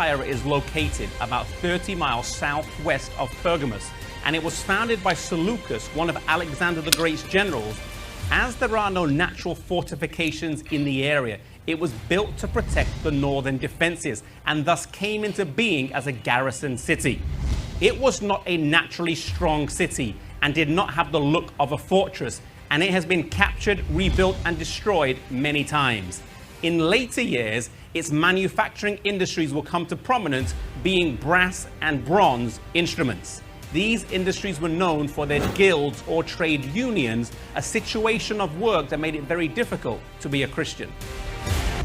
Thyatira is located about 30 miles southwest of Pergamos, and it was founded by Seleucus, one of Alexander the Great's generals. As there are no natural fortifications in the area, it was built to protect the northern defenses and thus came into being as a garrison city. It was not a naturally strong city and did not have the look of a fortress, and it has been captured, rebuilt, and destroyed many times. In later years, its manufacturing industries will come to prominence, being brass and bronze instruments. These industries were known for their guilds or trade unions, a situation of work that made it very difficult to be a Christian.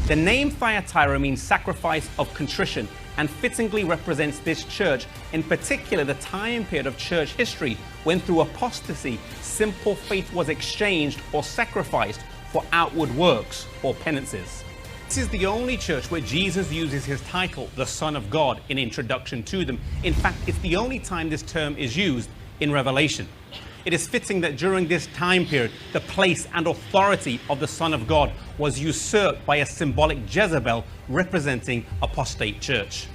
The name Thyatira means sacrifice of contrition and fittingly represents this church, in particular the time period of church history when through apostasy, simple faith was exchanged or sacrificed for outward works or penances. This is the only church where Jesus uses his title, the Son of God, in introduction to them. In fact, it's the only time this term is used in Revelation. It is fitting that during this time period, the place and authority of the Son of God was usurped by a symbolic Jezebel representing apostate church.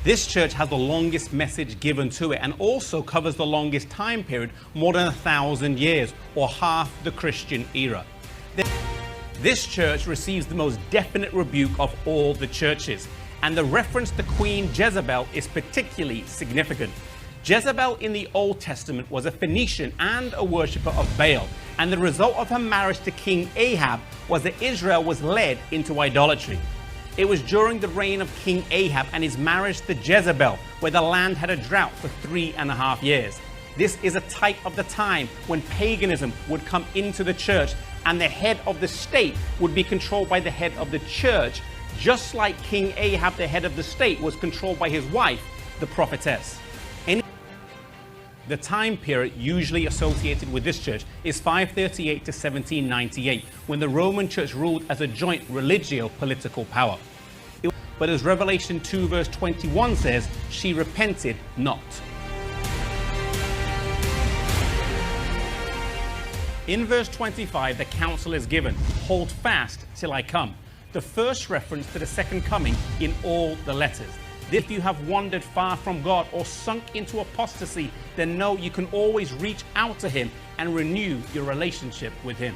This church has the longest message given to it and also covers the longest time period, more than 1,000 years, or half the Christian era. This church receives the most definite rebuke of all the churches, and the reference to Queen Jezebel is particularly significant. Jezebel in the Old Testament was a Phoenician and a worshipper of Baal, and the result of her marriage to King Ahab was that Israel was led into idolatry. It was during the reign of King Ahab and his marriage to Jezebel where the land had a drought for 3.5 years. This is a type of the time when paganism would come into the church and the head of the state would be controlled by the head of the church, just like King Ahab, the head of the state, was controlled by his wife, the prophetess. The time period usually associated with this church is 538 to 1798, when the Roman Church ruled as a joint religio-political power. But as Revelation 2 verse 21 says, she repented not. In verse 25, the counsel is given, hold fast till I come. The first reference to the second coming in all the letters. If you have wandered far from God or sunk into apostasy, then know you can always reach out to him and renew your relationship with him.